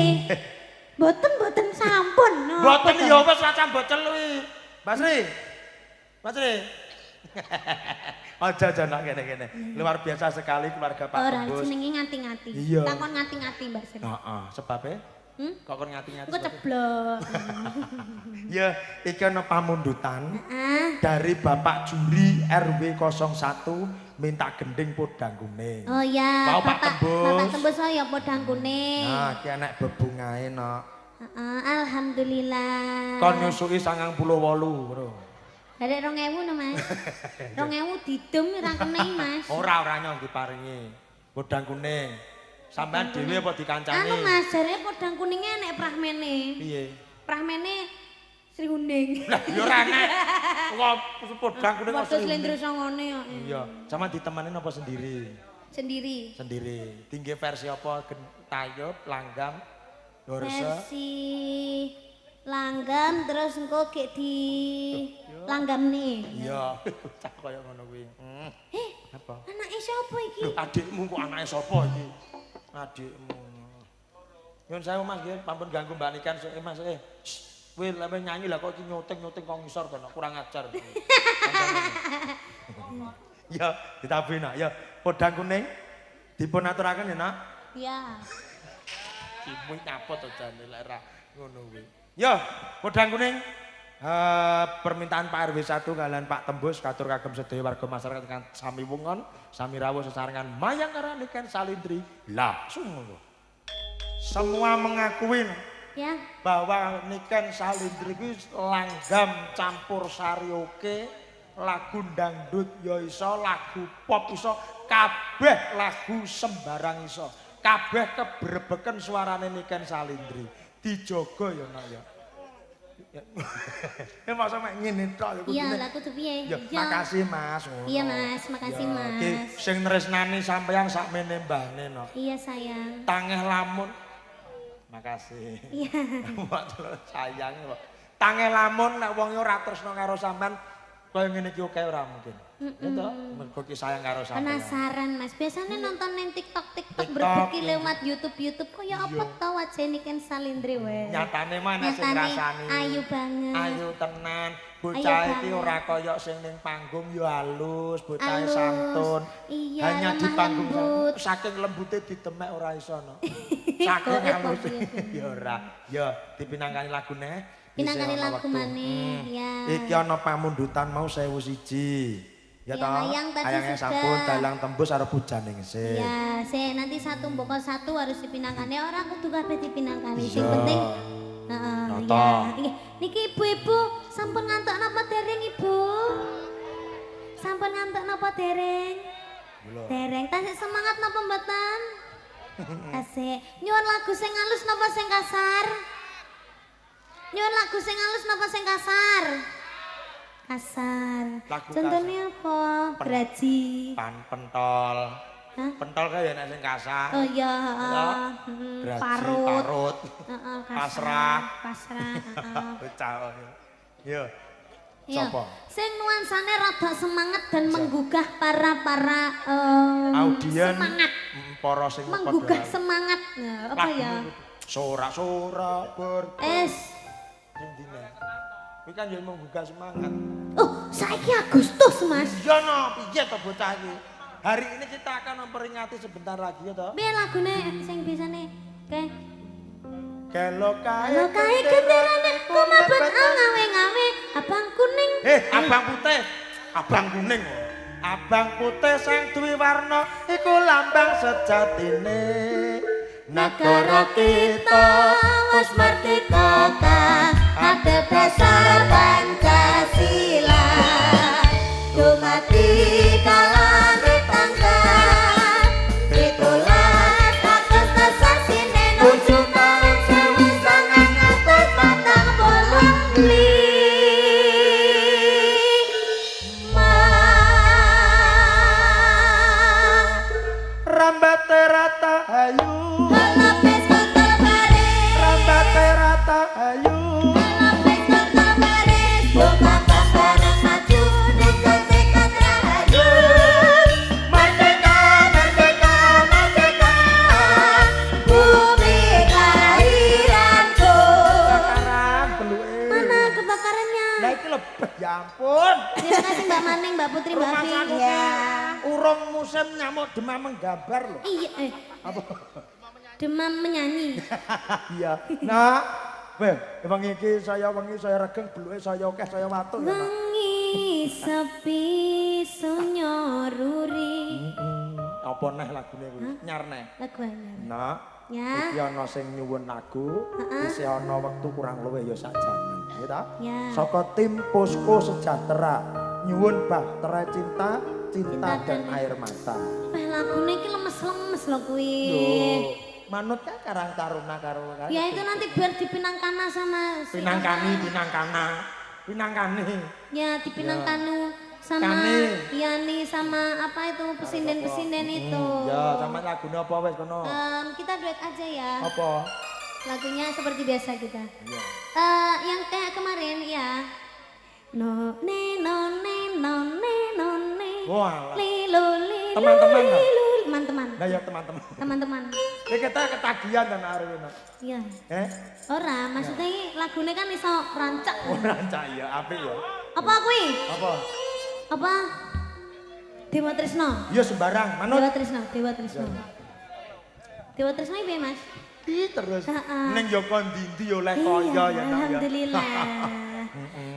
Boten sampun. No, Boten ya wis racam bocel kuwi. Mbak Sri. Mbak Sri. Aja nak kene-kene. Luar biasa sekali keluarga Pak Ora Tembus. jenenge ngati-ngati. Iya. Takon ngati-ngati Mbak Sri. Heeh, sebabnya Hmm? kok kon ngati-ngati. Engko ceblok. Ya, iki ana pamundutan Ah. dari Bapak Juri RW 01 minta gending podang kuning. Oh ya, Mau Pak Tembus. Bapak Tembus ya podang kuning. Nah, iki enek bebungae nok. Heeh, alhamdulillah. Kon nyusuki 98, Bro. Dari 2000 no Mas. 2000 didum ora kena Mas. Ora nyong diparingi. Podang kuning. Sampean dhewe apa dikancani? Anu Mas, jare podang kuningnya enek prahmene. Piye? Prahmene Sri Unding. Lah ya ora enek. Kok podang kuning kok Waktu sering- slendro songone kok. Iya, sama ditemenin apa sendiri? Sendiri. Sendiri. Tinggi versi apa? Tayub, langgam, dorse. Versi langgam terus engko gek di langgam nih. Iya, cak kaya ngono kuwi. Apa? Anake sapa iki? Lho, adikmu kok anake sapa iki? Adikmu. Nyun sewu Mas nggih, pampun ganggu Mbak Niken Mas. Kowe lek nyanyi lah kok iki nyuting kok ngisor to kurang ajar. Ya, ditabuhi nak. Ya, podang kuning dipun aturaken ya, Nak. Iya. Cimu nyapot to jane lek ra ngono kuwi. Ya, podang kuning. Permintaan Pak RW 1 kalian Pak Tembus katur kagem sedaya warga masyarakat kan sami wungon, sami rawuh sesarengan mayang karo Niken Salindri. Lah, sungguh. Semua mengakui Ya. bahwa Niken Salindri kuwi langgam campur sarioke, lagu dangdut ya iso, lagu pop iso, kabeh lagu sembarang iso. Kabeh kebrebeken suarane Niken Salindri. Dijogo ya nak ya. Ya masa mek ngene tok ya Iya, lah kudu piye? Ya, makasih Mas. Iya Mas, makasih Ya, Mas. iki sing tresnani sampeyan sakmene mbahne no. Iya sayang. Tangeh lamun. Makasih. Iya. Sayang kok. Tangeh lamun nek wong ora tresno karo sampean kaya ngene iki oke ora mungkin. Ya toh, mergo ki sayang karo sampean. Penasaran Mas, biasanya nonton neng TikTok TikTok, berbeki ya. lewat YouTube kaya apa tau wajah Niken Salindri wae. Nyatane mana sing Nyatane rasani. ayu banget. Ayu tenan. Bocah Ayu iki banget. ora kaya sing ning panggung ya halus, bocah Halus. santun. Iya, Hanya di lemah panggung lembut. saking lembute ditemek ora iso no. Saking Kok halus piye? ya ora. Ya dipinangkani lagune. Pinangkani Isih ana lagu wektu. maneh, ya. Iki ana pamundutan mau 1001. Ya Ya, toh. hayang tadi Hayangnya sudah. sampun dalang tembus karo bujane ngisih. Ya, nanti satu mboko satu harus dipinangkani, orang kudu kabeh dipinangkani. Sing Iya. penting heeh, Nata. ya. Niki ibu-ibu sampun ngantuk napa dereng Ibu? Sampun ngantuk napa dereng? Dereng, tasik semangat napa mboten? Tasik. Nyuwun lagu sing halus napa sing kasar? Nyuwun lagu sing halus napa sing kasar? Kasar. Lagu Contohnya apa? Graji. Pentol. Hah? Pentol kaya nek sing kasar. Oh iya, Ya. Graji, parut. Heeh, Pasrah. Pasrah, heeh. Bocah. Ya. Iya. Sopo? Sing nuansane rada semangat dan menggugah para Audien semangat, para sing menggugah padha. semangat. Nah, apa ya? Sorak-sorak Es. Sing dine. Kuwi kan yo menggugah semangat. Oh, saiki Agustus, Mas. Iya no, piye to bocah iki? Hari ini kita akan memperingati sebentar lagi ya toh. Piye lagune sing bisane? Oke. Kelo kae. Lo kae genderane kumabut ngawe-ngawe, abang kuning. Abang putih. Abang kuning. Abang putih sing duwe warna iku lambang sejatine. Nagara kita wis merdeka ada dasar Pancasila. Dumadi kalang tangga, itulah Agustus sasine nuju taun 1945. rambate rata ayu. Lapis kotor baris, Rambate rata ayu. lapis kotor baris, buka bareng maju, dekat-dekat rahayu. Merdeka, merdeka, merdeka. Bumi kelahiranku. Kebakaran beluke. Mana kebakarannya? Lah iki lho, ya ampun. Terima kasih Mbak Maning, Mbak Putri, Mbak Rumah Fi. saku Ya. urung musim nyamuk demam menggambar loh. Iya, Apa? demam menyanyi. Iya. Nah, weh, wengi iki saya regeng beluke saya akeh saya watu ya, Nak. Wengi sepi sonyoruri. Apa neh lagune kuwi? Nyar neh. Lagu anyar. Nak, Ya. iki ana sing nyuwun lagu, isih ana wektu kurang luwih ya sak jaman, ya ta? Ya. Saka tim Posko Sejahtera, nyuwun bahtera cinta, cinta dan air mata. Lagune iki lemes-lemes lho kuwi. Loh, manut kan Karang Taruna karo Ya itu nanti biar dipinangkana sama si Pinangkani. Ya, dipinangkanu sama Kani. Yani sama apa itu pesinden-pesinden itu. Ya, sama lagunya apa wes kono? Kita duet aja ya. Apa? Lagunya seperti biasa kita. Iya. Yang kayak kemarin ya. No ne no ne no ne no ne. Wah. Lilo lilo. Teman-teman, Mbak? lilo. Teman-teman. Nah ya teman-teman. Teman-teman. Ini kita ketagihan dan hari ini. Iya. Eh? Maksudnya ini lagunya kan iso rancak. Orang cahaya, api ya. Apa kuwi? Apa? Apa? Dewa Trisno. Iya sembarang, manut. Dewa Trisno, Dewa Trisno. Dewa Trisno iki piye, Mas? Ih terus. Heeh. Neng yo kondi yo lek Iya, koyo ya nak ya. alhamdulillah.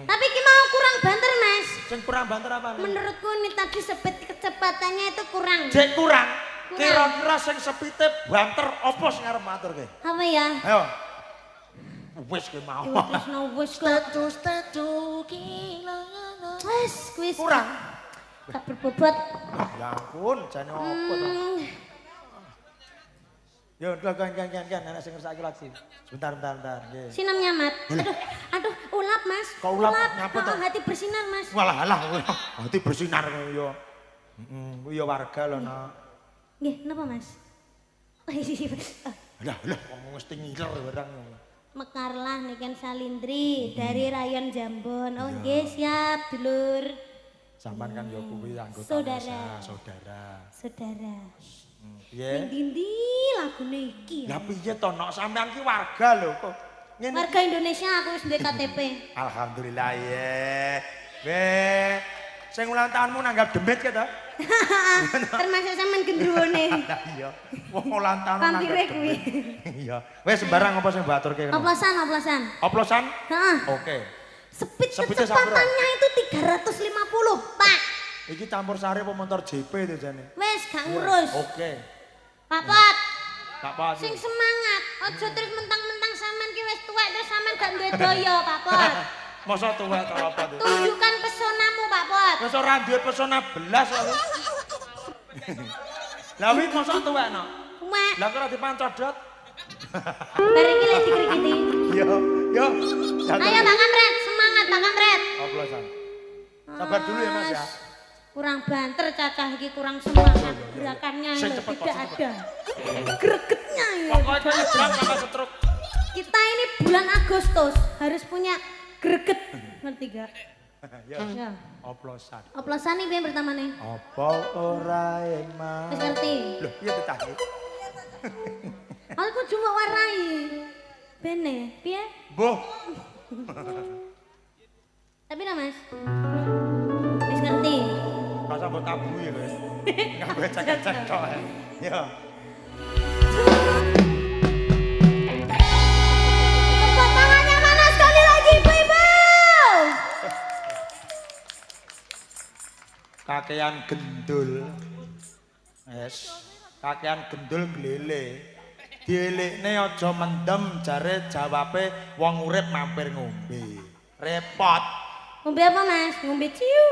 Tapi ki mau kurang banter, Mas. Sing kurang banter apa? nih? Menurutku ini tadi speed kecepatannya itu kurang. Jek kurang. Kurang. Kira-kira sing sepite banter opo sing arep matur ke? Apa ya? Ayo. Wis ke mau. Dewa Trisno wis kok. Status gila. Wis Kurang. tak berbobot. Ya ampun, jane opo to? Yo, kan anak sing ngersake lagi. Bentar. Nggih. Sinam nyamat. Aduh, ulap, Mas. Kok ulap? Nyapa toh? Hati bersinar, Mas. Walah, hati bersinar yo. Kuwi yo warga lho, Nak. Nggih, napa, Mas? Lah, ngomong mesti ngiler barang. Mekarlah niken Salindri dari Rayon Jambon. Oh nggih, siap, dulur. Sampan kan yo kuwi anggota Saudara. saudara. Ning Piye? ndi lagune iki? Lah piye to, Nok? Sampean ki warga lho kok. Ngene. Warga Indonesia aku wis duwe KTP. Alhamdulillah ye. Sing ulang tahunmu nanggap demit ya to? Termasuk sampean gendruwone. Lah iya. Wong ulang tahun Vampire kuwi. Iya. Wes sembarang apa sing baturke kene? Oplosan. Oplosan? Heeh. Oke. Speed Speednya kecepatannya itu 350, Pak. Iki campur sari apa motor JP itu jane? Wes gak ngurus. Oke. Pak Pot, Tak apa. sing semangat. Ojo terus mentang-mentang sampean ki wis tuwek terus sampean gak duwe daya, Pak Pot. Masa tuwek to apa tuh? Tunjukkan pesonamu, Pak Pot. Wis ora duwe pesona belas kok. Lah wi masa tuwek no? Tuwek. Lah kok ora dipancodot? Bar iki lek dikrikiti. Yo. Ayo Pak Kamret, semangat Pak Kamret. Oplosan. Sabar dulu ya Mas ya. Kurang banter cacah iki, kurang semangat. Gerakannya Sing loh, cepet, tidak cepet. ada. Gregetnya ya. Pokoknya nyebrang sama setruk. Kita ini bulan Agustus harus punya greget. Ngerti gak? Ya. Ya. Oplosan. Oplosan nih yang pertama nih. Apa ora emang? Wis ngerti. Loh, iya ditagi. Aku cuma warai. Bene, piye? Boh. Tapi dah Mas. Wis ngerti. Masa mbok tabu ya, Guys. Enggak gue cek-cek kok. Ya. Tepuk tangannya mana sekali lagi Ibu-ibu. Kakean gendul. Yes. Kakean gendul glele. Dielekne aja mendem jare jawabe wong urip mampir ngombe. Repot. Ngombe apa Mas? Ngombe ciu.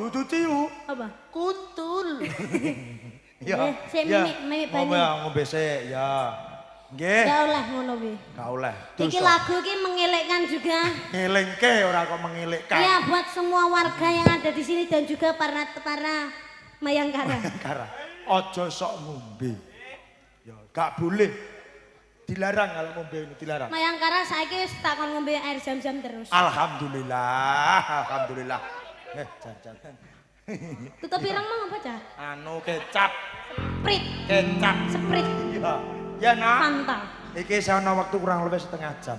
Itu ciu. Apa? Kuntul. Ya. Sik mimik banyu. Ngombe sik ya. Nggih. Gak oleh ngono kuwi. Gak oleh. Iki lagu iki mengelekkan juga. Ngelingke ora kok mengilikkan. Iya buat semua warga yang ada di sini dan juga para Mayangkara. Mayangkara. Aja sok ngombe. Ya, gak boleh. Dilarang kalau ngombe ini dilarang. Mayangkara saiki wis takon ngombe air jam-jam terus. Alhamdulillah. Jan. Tutup pirang mau apa cah? Anu kecap. Sprit. Kecap. Sprit. Iya. Ya nak. Fanta. Iki ana waktu kurang lebih setengah jam.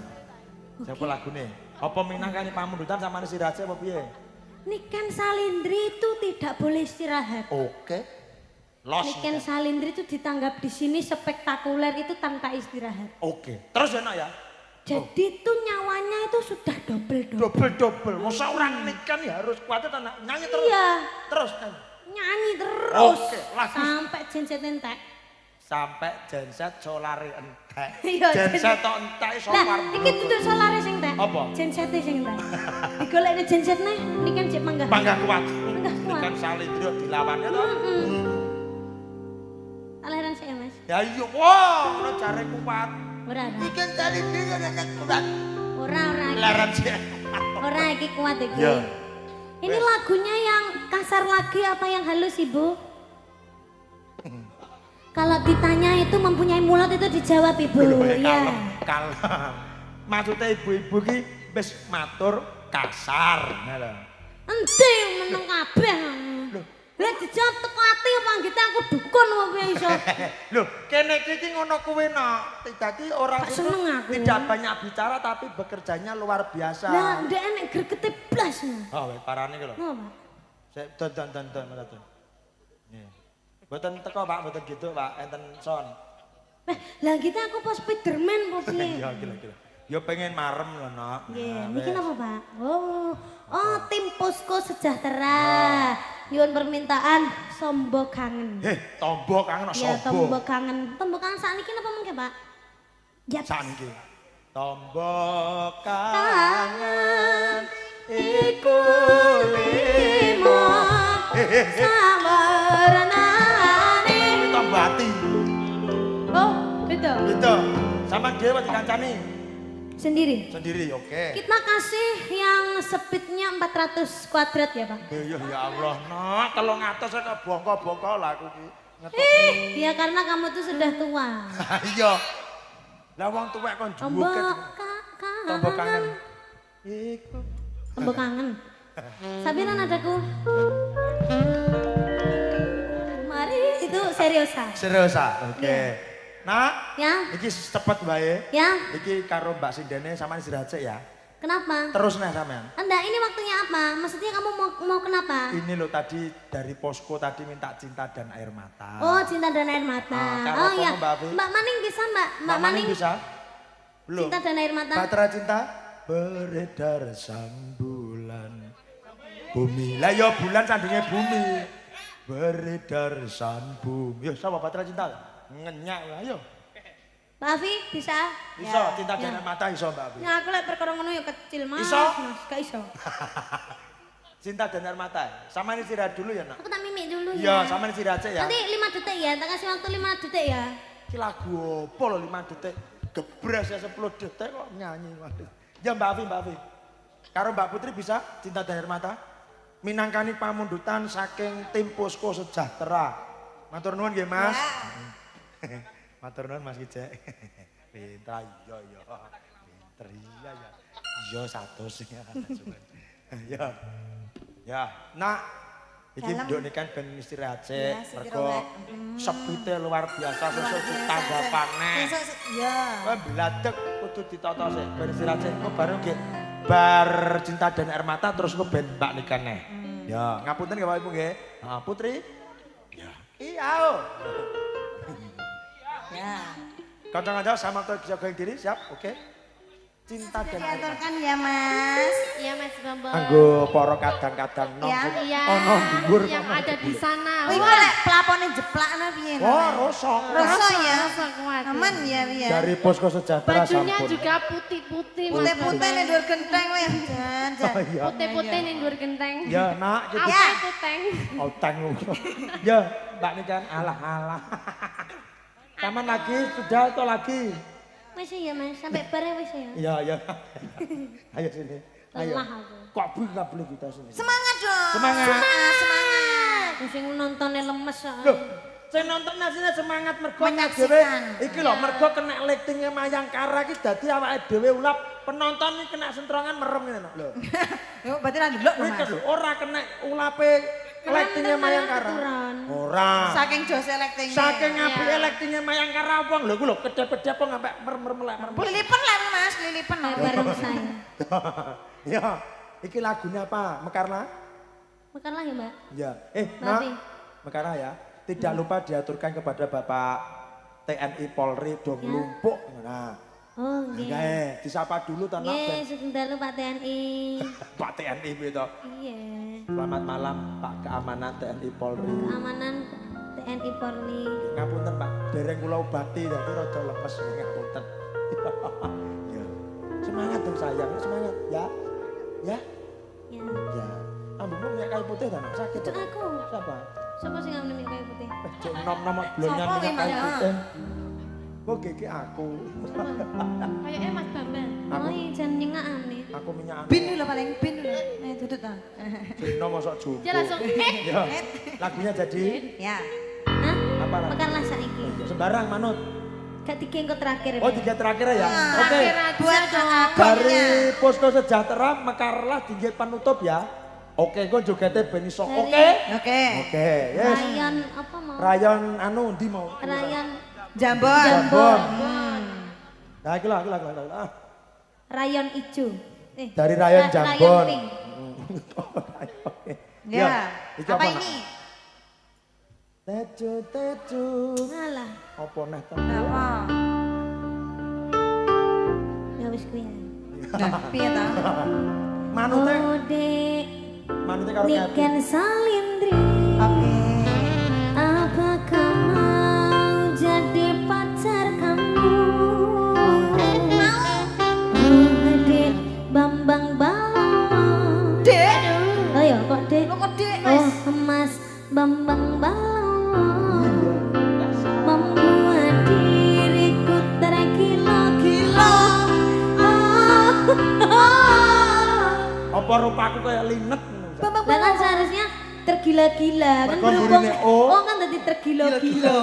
Siapa lagune? Apa minangkani pamundutan sama si Raja apa piye? Niken Salindri itu tidak boleh istirahat. Oke. Los. Niken Salindri itu ditanggap di sini spektakuler itu tanpa istirahat. Oke. Terus ya nak ya? Jadi itu nyawanya itu sudah double. Double. Masa orang nikan ya harus kuat itu nyanyi terus. Iya. Terus. Nyanyi terus. Oke, lagu. Sampai genset entek. Sampai genset solare entek. Iya, Genset tok entek Lah, sopar. iki duduk solare sing entek. Apa? Gensete sing entek. Digolekne gensetne niken jek manggah. Bangga kuat. Manggah kuat. Nikan Salindro dilawannya toh. Aliran sih Mas. Ya iya, wah, ono jare kuat. Ora. Nikan Salindro kan kuat. Ora. Laran sih. Ora iki kuat iki. Iya. Ini lagunya yang kasar lagi apa yang halus Ibu? Kalau ditanya itu mempunyai mulut itu dijawab Ibu. Iya. Kalem. Maksudnya ibu-ibu ki wis matur kasar. Ente meneng kabeh. Lah dijawab teko ati apa gitu aku dukun apa piye iso. Loh, kene iki ngono kuwi no. Dadi orang Gak itu seneng aku. tidak banyak bicara tapi bekerjanya luar biasa. Lah ndek enek gregete blas. Oh, wis parane ki lho. Napa? Sik don. Nggih. Mboten teko Pak, mboten gitu Pak, enten son. Lah kita aku pas Spiderman apa piye? Ya gila. Ya pengen marem lho, Nok. Nggih, niki napa, Pak? Oh, tim Posko Sejahtera. Nyuwun permintaan sombo kangen. Tombo kangen kok Ya, sobo. tombo kangen. Tombo kangen sakniki napa mengke, Pak? Yap. Saniki. Tombo kangen iku limo. Sabaranane. Tombo ati. Oh, beda. Gitu. Sama dhewe dikancani. Sendiri. Sendiri, oke. Kita kasih yang speednya 400 kuadrat ya, Pak. Ya Allah, Nok, kalau ngatos kok bongko-bongko lah aku ki. Ya karena kamu tuh sudah tua. Iya. Lah wong tuwek kon Tombo juwuket. Tombo kangen. kangen. Iku. Tombo kangen. Sabiran adaku. Mari itu seriusan. Serius ah. Oke. Nak, Ya, iki cepet wae. ya. Iki karo Mbak Sindene sama istirahat sik ya. Kenapa? Terus nih sampean. Enggak, ini waktunya apa? Maksudnya kamu mau kenapa? Ini lo tadi dari posko tadi minta cinta dan air mata. Oh, cinta dan air mata. karo Oh apa, ya. Mbak Afi? Mbak Maning bisa, Mbak? Mbak Maning bisa? Belum. Cinta dan air mata. Batra cinta beredar sang bulan. Bumi. Lah ya bulan sandinge bumi. Beredar sang bumi. Yo sapa Batra cinta? Ngenyak lah ayo. Mbak Afi bisa? Iso cinta Ya. dan air mata iso Mbak Abi. Ya aku lek perkara ngono ya kecil, Mas. Iso? Mas, gak iso. Cinta dan air mata. Sama ini istirahat dulu ya, Nak. Aku tak mimik dulu Iya, ya. sama ini istirahat sik ya. Nanti 5 detik ya, tak kasih waktu 5 detik ya. Iki lagu apa lho 5 detik. Gebres ya 10 detik kok nyanyi. Waduh. Ya Mbak Afi. Karo Mbak Putri bisa cinta dan air mata. Minangkani pamundutan saking tim Posko Sejahtera. Matur nuwun nggih, Mas. Matur nuwun Mas Kijek. Pinter iya. Pinter iya ya. Iya 100 ya. Ya. Ya, Nak. Iki nduk nikan ben istirahat sik. Mergo sepite luar biasa sesuk ditanggapane. Ya. Kowe bladek kudu ditata sik. Ben istirahat sik engko baru nggih bar cinta dan air mata terus engko ben mbak nikah neh. Ya, ngapunten nggih Bapak Ibu nggih. Nah, Putri. Ya. Iya. Ya. Kanca-kanca sama jaga diri, siap? Oke. Cinta dan air mata. Diaturkan ya, Mas. Iya, Mas Bambang. Anggo para kadang-kadang nong Ya, sing Iya. ana dhuwur yang kono. ada di sana. Oh, iku lek pelapone jeplakna piye? Oh, rosok. Rasa ya. Rasa kuat. Aman ya, ya. Dari Posko Sejahtera Bajunya sampun. juga putih-putih. Mas Putih-putih nih Bambang. dur genteng weh. Jan. Oh iya. Putih-putih nih dur genteng. Ya, Nak, jadi Apa itu, Teng? otang lu. Ya, Mbak Nikan alah-alah. Kapan lagi? Sudah atau lagi? Wis ya, Mas. Sampai bare wis ya. Iya, iya. Ayo sini. Ayo. Lelah aku. Kok nggak boleh kita sini. Semangat dong. Semangat. Semangat. Sing nontonnya lemes. Loh, saya nonton aslinya semangat mergo Menyaksikan. dhewe. Iki lho, mergo kena lightingnya Mayangkara iki dadi awake dhewe ulap penonton iki kena sentrongan merem ngene lho. Yuk, berarti ra ndelok Kuwi Mas. lho ora kena ulape lightingnya Mayangkara. Ora. Saking jose elektingnya. Saking apike lightingnya Mayangkara wong lho ku lho kedep-kedep kok sampe merem melek merem. Lilipen lah Mas, lilipen lah. Bareng saya. Ya, iki lagunya apa? Mekarna? Makanlah ya, Mbak. Ya. Berarti. Mekarna ya. Tidak lupa diaturkan kepada Bapak TNI Polri dong lumpuk. Nah, Oh, nggih. Nggih, disapa dulu ta Nak Nggih, ben. sebentar lu Pak TNI. Pak TNI gitu. Iya. Selamat malam Pak Keamanan TNI Polri. Keamanan TNI Polri. Ngapunten Pak, dereng kula obati dadi rada lemes ngapunten. Ya. Semangat dong sayang, semangat ya. Ya. Ya. Ya. Ambungmu minyak kayu putih ta Nak? Sakit. Itu ta? aku. Siapa? Siapa sih nggak minum kayu putih? Cek nom-nom blonyan Sopo minyak kayu memang, putih. Kok gege aku. Kayaknya Mas Bambang. Aku- Oh, iya jangan nyengakane. Aku minyak Bin dulu paling bin dulu. Duduk ta. Dino mosok jugo. Ya langsung. Ya. Lagunya jadi Ya. Hah? apa lah? Mekarlah saiki. Sembarang manut. Gak tiga terakhir. Oh, tiga terakhir ya. Oke. Terakhir aja Buat dong. Dari agongnya. Posko Sejahtera Mekarlah tinggi panutup ya. Oke, gue jogetnya ben iso. Dari- Oke. Oke. Oke, yes. Rayon apa mau? Rayon anu ndi mau? Rayon Jambon. Jambon. Jambon. Nah, iki lah. Ah. Rayon ijo. Dari Rayon Rayon Jambon. pink. Oke. Ya. iki Apa nak? ini? Tecu. Alah, Apa neh to? Apa? ya wis kuwi. Nah, piye ta? Manute, Dek, manute karo Kevin. Niken Salindri. Oke. Apakah mau jadi pacar kamu? Oh, Dek, Bambang Balong. Dek. Oh ya, kok Dek? Lo kok Dek, Mas? Oh, Mas Bambang Balong. Membuat diriku tergila-gila. Apa rupaku kayak linet ngono? Lah kan seharusnya tergila-gila kan Mergo berhubung gurine O. oh kan tadi tergila-gila.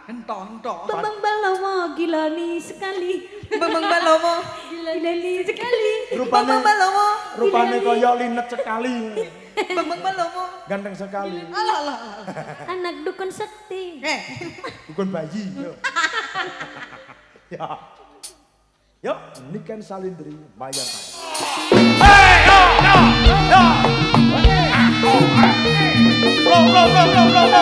Entong-entong. Bambang Balomo gila nih sekali. Bambang Balomo. Gila nih sekali. Bambang Balomo. Rupane kaya linet sekali. Bambang Balomo. Ganteng sekali. Alah, alah. Anak dukun sakti. Bukan bayi. Yo. Ya. Yuk, Niken Salindri Bayangkara. Bunder, rekeki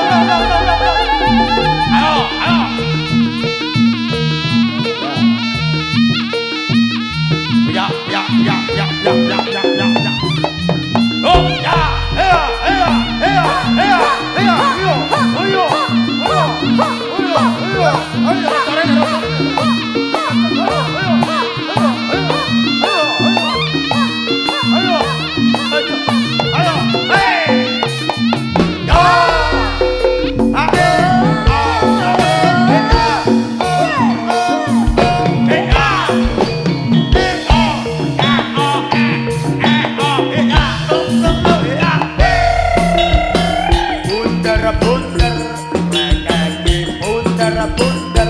bunder,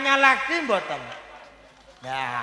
tanya lagi mboten? Ya.